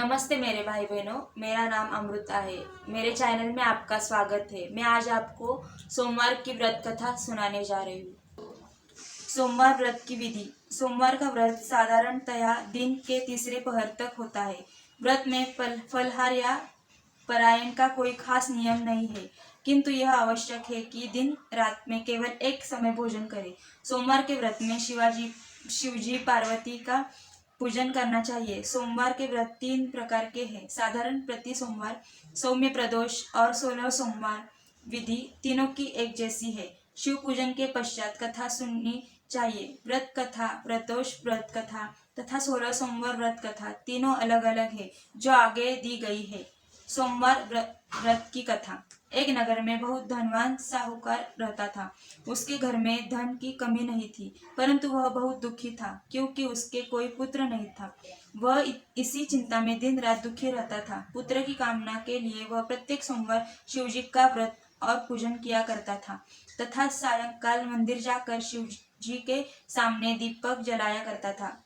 नमस्ते मेरे भाई बहनों, मेरा नाम अमृता है। मेरे चैनल में आपका स्वागत है। मैं आज आपको सोमवार की व्रत कथा सुनाने जा रही हूँ। सोमवार व्रत की विधि। सोमवार का व्रत साधारणतया दिन के तीसरे पहर तक होता है। व्रत में फलहार या परायण का कोई खास नियम नहीं है, किंतु यह आवश्यक है कि दिन रात में केवल एक समय भोजन करें। सोमवार के व्रत में शिवजी पार्वती का पूजन करना चाहिए। सोमवार के व्रत 3 प्रकार के हैं: साधारण प्रति सोमवार, सौम्य प्रदोष और 16 सोमवार। विधि तीनों की एक जैसी है। शिव पूजन के पश्चात कथा सुननी चाहिए। व्रत कथा, प्रदोष व्रत कथा तथा 16 सोमवार व्रत कथा तीनों अलग अलग है, जो आगे दी गई है। सोमवार व्रत की कथा। एक नगर में बहुत धनवान साहूकार रहता था। उसके घर में धन की कमी नहीं थी, परंतु वह बहुत दुखी था, क्योंकि उसके कोई पुत्र नहीं था। वह इसी चिंता में दिन रात दुखी रहता था। पुत्र की कामना के लिए वह प्रत्येक सोमवार शिवजी का व्रत और पूजन किया करता था, तथा सायंकाल मंदिर जाकर शिवजी के सामने दीपक जलाया करता था।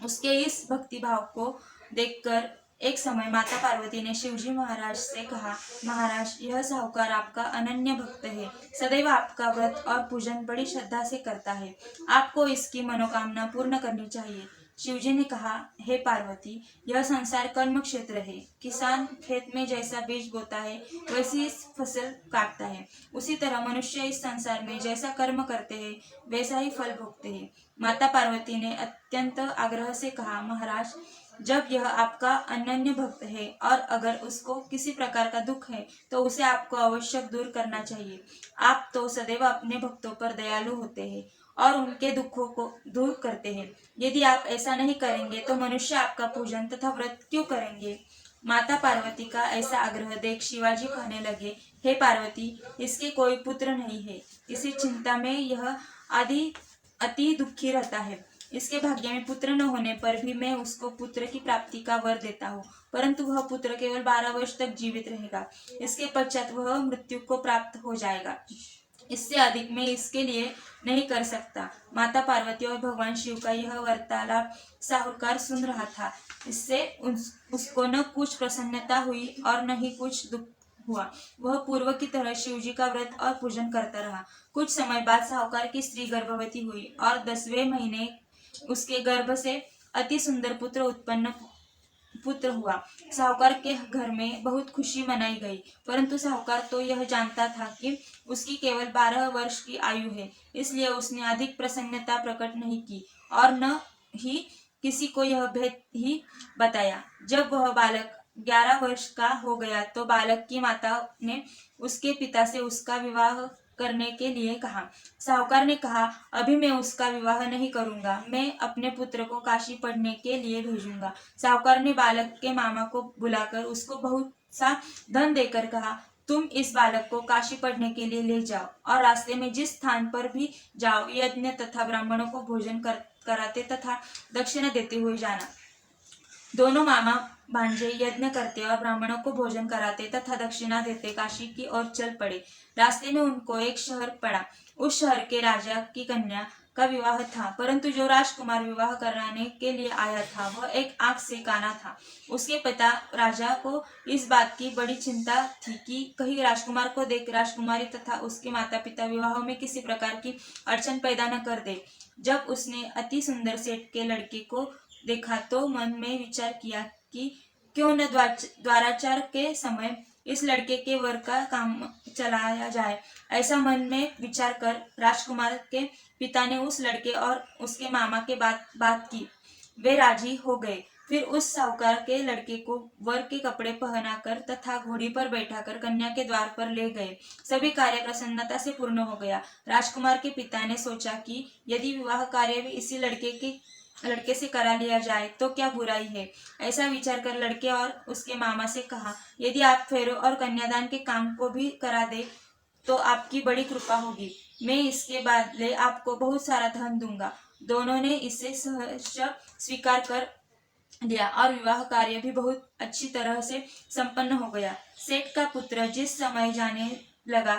उसके इस भक्ति भाव को देखकर एक समय माता पार्वती ने शिवजी महाराज से कहा, महाराज, यह साहूकार आपका अनन्य भक्त है, सदैव आपका व्रत और पूजन बड़ी श्रद्धा से करता है। आपको इसकी मनोकामना पूर्ण करनी चाहिए। शिवजी ने कहा, हे पार्वती, यह संसार कर्म क्षेत्र है। किसान खेत में जैसा बीज बोता है, वैसी फसल काटता है। उसी तरह मनुष्य इस संसार में जैसा कर्म करते हैं, वैसा ही फल भोगते हैं। माता पार्वती ने अत्यंत आग्रह से कहा, महाराज, जब यह आपका अनन्य भक्त है और अगर उसको किसी प्रकार का दुख है, तो उसे आपको अवश्य दूर करना चाहिए। आप तो सदैव अपने भक्तों पर दयालु होते हैं और उनके दुखों को दूर करते हैं। यदि आप ऐसा नहीं करेंगे तो मनुष्य आपका पूजन तथा व्रत क्यों करेंगे? माता पार्वती का ऐसा आग्रह देख शिवाजी कहने लगे, हे पार्वती, इसके कोई पुत्र नहीं है। इसी चिंता में यह अति दुखी रहता है। इसके भाग्य में पुत्र न होने पर भी मैं उसको पुत्र की प्राप्ति का वर देता हूँ, परंतु वह पुत्र केवल 12 वर्ष तक जीवित रहेगा। इसके पश्चात वह मृत्यु को प्राप्त हो जाएगा। इससे अधिक मैं इसके लिए नहीं कर सकता। माता पार्वती और भगवान शिव का यह वार्तालाप साहूकार सुन रहा था। इससे उसको न कुछ प्रसन्नता हुई और न ही कुछ दुख हुआ। वह पूर्व की तरह शिवजी का व्रत और पूजन करता रहा। कुछ समय बाद साहूकार की स्त्री गर्भवती हुई और 10वें महीने उसके गर्भ से अति सुंदर पुत्र हुआ। साहूकार के घर में बहुत खुशी मनाई गई, परंतु साहूकार तो यह जानता था कि उसकी केवल 12 वर्ष की आयु है, इसलिए उसने अधिक प्रसन्नता प्रकट नहीं की और न ही किसी को यह भेद ही बताया। जब वह बालक 11 वर्ष का हो गया तो बालक की माता ने उसके पिता से उसका विवाह करने के लिए कहा। साहूकार ने कहा, अभी मैं उसका विवाह नहीं करूंगा, मैं अपने पुत्र को काशी पढ़ने के लिए भेजूंगा। साहूकार ने बालक के मामा को बुलाकर उसको बहुत सा धन देकर कहा, तुम इस बालक को काशी पढ़ने के लिए ले जाओ और रास्ते में जिस स्थान पर भी जाओ, यज्ञ तथा ब्राह्मणों को भोजन कराते तथा दक्षिणा देते हुए जाना। दोनों मामा भांजे यज्ञ करते और ब्राह्मणों को भोजन कराते तथा दक्षिणा देते काशी की ओर चल पड़े। रास्ते में उनको एक शहर पड़ा। उस शहर के राजा की कन्या का विवाह था, परंतु जो राजकुमार विवाह कराने के लिए आया था वह एक आंख से काना था। उसके पिता राजा को इस बात की बड़ी चिंता थी कि कहीं राजकुमार को देख राजकुमारी तथा उसके माता पिता विवाह में किसी प्रकार की अड़चन पैदा न कर दे। जब उसने अति सुंदर सेठ के लड़के को देखा तो मन में विचार किया कि क्यों न द्वाराचार के समय इस लड़के के वर का काम चलाया जाए। ऐसा मन में विचार कर राजकुमार के पिता ने उस लड़के और उसके मामा के बात की। वे राजी हो गए। फिर उस साहूकार के लड़के को वर के कपड़े पहनाकर तथा घोड़ी पर बैठाकर कन्या के द्वार पर ले गए। सभी कार्य प्रसन्नता से पूर्ण हो गया। राजकुमार के पिता ने सोचा कि यदि विवाह कार्य भी इसी लड़के से करा लिया जाए तो क्या बुराई है। ऐसा विचार कर लड़के और उसके मामा से कहा, यदि आप फेरों और कन्यादान के काम को भी करा दे तो आपकी बड़ी कृपा होगी। मैं इसके बदले आपको बहुत सारा धन दूंगा। दोनों ने इसे सहर्ष स्वीकार कर लिया और विवाह कार्य भी बहुत अच्छी तरह से संपन्न हो गया। सेठ का पुत्र जिस समय जाने लगा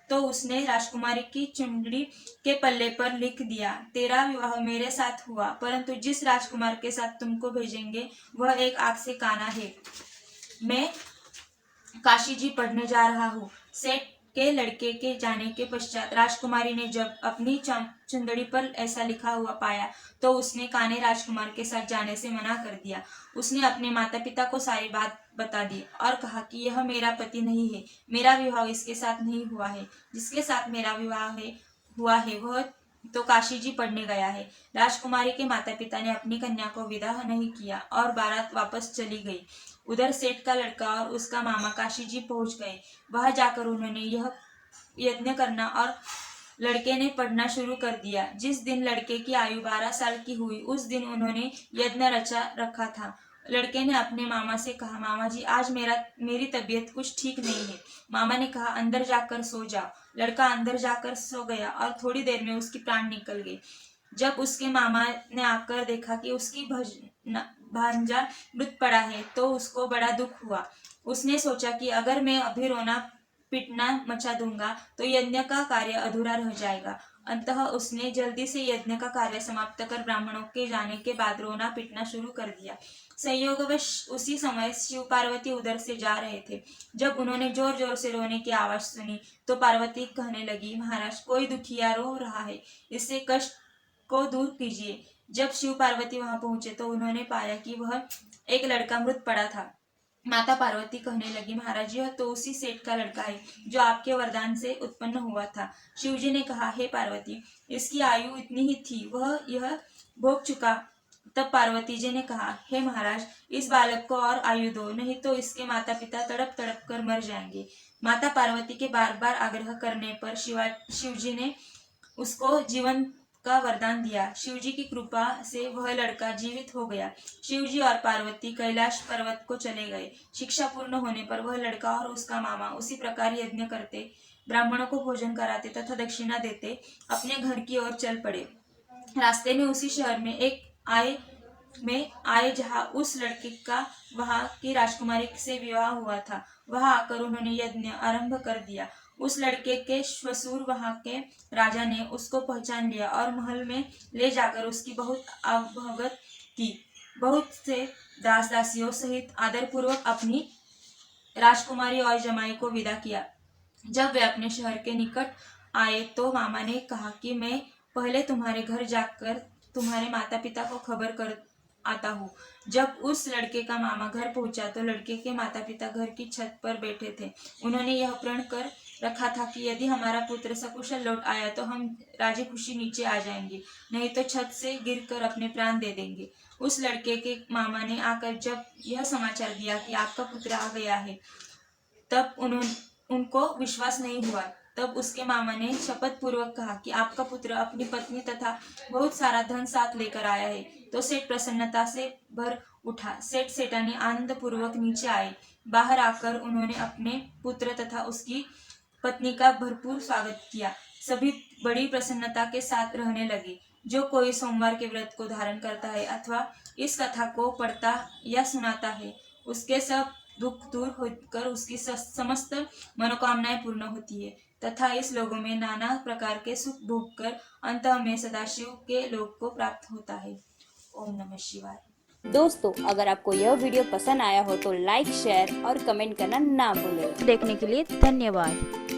तो उसने राजकुमारी की चुंदड़ी के पल्ले पर लिख दिया, तेरा विवाह मेरे साथ हुआ, परंतु जिस राजकुमार के साथ तुमको भेजेंगे वह एक आग से काना है। मैं काशी जी पढ़ने जा रहा हूँ। सेठ के लड़के के जाने के पश्चात राजकुमारी ने जब अपनी चुंदड़ी पर ऐसा लिखा हुआ पाया तो उसने काने राजकुमार के साथ जाने से मना कर दिया। उसने अपने माता पिता को सारी बात बता दी और कहा कि यह मेरा पति नहीं है, मेरा विवाह इसके साथ नहीं हुआ है। जिसके साथ मेरा विवाह हुआ है वह तो काशी जी पढ़ने गया है। राजकुमारी के माता पिता ने अपनी कन्या को विदा नहीं किया और बारात वापस चली गई। उधर सेठ का लड़का और उसका मामा काशी जी पहुंच गए। वहां जाकर उन्होंने यह यज्ञ करना और लड़के ने पढ़ना शुरू कर दिया। जिस दिन लड़के की आयु 12 साल की हुई उस दिन उन्होंने यज्ञ रचा रखा था। लड़के ने अपने मामा से कहा, मामा जी आज मेरी तबीयत कुछ ठीक नहीं है। मामा ने कहा, अंदर जाकर सो जाओ। लड़का अंदर जाकर सो गया और थोड़ी देर में उसकी प्राण निकल गई। जब उसके मामा ने आकर देखा कि उसकी भांजा मृत पड़ा है तो उसको बड़ा दुख हुआ। उसने सोचा कि अगर मैं अभी रोना पिटना मचा दूंगा तो यज्ञ का कार्य अधूरा रह जाएगा। अंततः उसने जल्दी से यज्ञ का कार्य समाप्त कर ब्राह्मणों के जाने के बाद रोना पिटना शुरू कर दिया। संयोगवश उसी समय शिव पार्वती उधर से जा रहे थे। जब उन्होंने जोर जोर से रोने की आवाज सुनी तो पार्वती कहने लगी, महाराज कोई दुखिया रो रहा है, इससे कष्ट को दूर कीजिए। जब शिव पार्वती वहां पहुंचे तो उन्होंने पाया कि वह एक लड़का मृत पड़ा था। माता पार्वती कहने लगी, महाराज यह तो उसी सेठ का लड़का है जो आपके वरदान से उत्पन्न हुआ था। शिवजी ने कहा, हे पार्वती इसकी आयु इतनी ही थी, वह यह भोग चुका। तब पार्वती जी ने कहा, हे महाराज इस बालक को और आयु दो, नहीं तो इसके माता पिता तड़प तड़प कर मर जाएंगे। माता पार्वती के बार बार आग्रह करने पर शिवजी ने उसको जीवन का वरदान दिया। शिवजी की कृपा से वह लड़का जीवित हो गया। शिवजी और पार्वती कैलाश पर्वत को चले गए। शिक्षा पूर्ण होने पर वह लड़का और उसका मामा उसी प्रकार यज्ञ करते, ब्राह्मणों को भोजन कराते तथा दक्षिणा देते अपने घर की ओर चल पड़े। रास्ते में उसी शहर में आए जहाँ उस लड़के का वहां की राजकुमारी से विवाह हुआ था। वहां आकर उन्होंने यज्ञ आरंभ कर दिया। उस लड़के के श्वशुर वहां के राजा ने उसको पहचान लिया और महल में ले जाकर उसकी बहुत अवभगत की। बहुत से दास दासियों सहित आदरपूर्वक अपनी राजकुमारी और जमाई को विदा किया। जब वे अपने शहर के निकट आए तो मामा ने कहा कि मैं पहले तुम्हारे घर जाकर तुम्हारे माता पिता को खबर कर आता हूँ। जब उस लड़के का मामा घर पहुंचा तो लड़के के माता पिता घर की छत पर बैठे थे। उन्होंने यह प्रण कर रखा था कि यदि हमारा पुत्र सकुशल लौट आया तो हम राजी खुशी नीचे आ जाएंगे, नहीं तो छत से गिरकर अपने प्राण दे देंगे। उस लड़के के मामा ने आकर जब यह समाचार दिया कि आपका पुत्र आ गया है तब उनको विश्वास नहीं हुआ। तब उसके मामा ने शपथ पूर्वक कहा कि आपका पुत्र अपनी पत्नी तथा बहुत सारा धन साथ लेकर आया है। तो सेठ प्रसन्नता से भर उठा। सेठ सेठानी आनंद पूर्वक नीचे आए। बाहर आकर उन्होंने अपने पुत्र तथा उसकी पत्नी का भरपूर स्वागत किया। सभी बड़ी प्रसन्नता के साथ रहने लगे। जो कोई सोमवार के व्रत को धारण करता है अथवा इस कथा को पढ़ता या सुनाता है उसके सब दुख दूर होकर उसकी समस्त मनोकामनाएं पूर्ण होती है तथा इस लोगों में नाना प्रकार के सुख भोग कर अंत में सदाशिव के लोक को प्राप्त होता है। ओम नमः शिवाय। दोस्तों अगर आपको यह वीडियो पसंद आया हो तो लाइक शेयर और कमेंट करना ना भूलें। देखने के लिए धन्यवाद।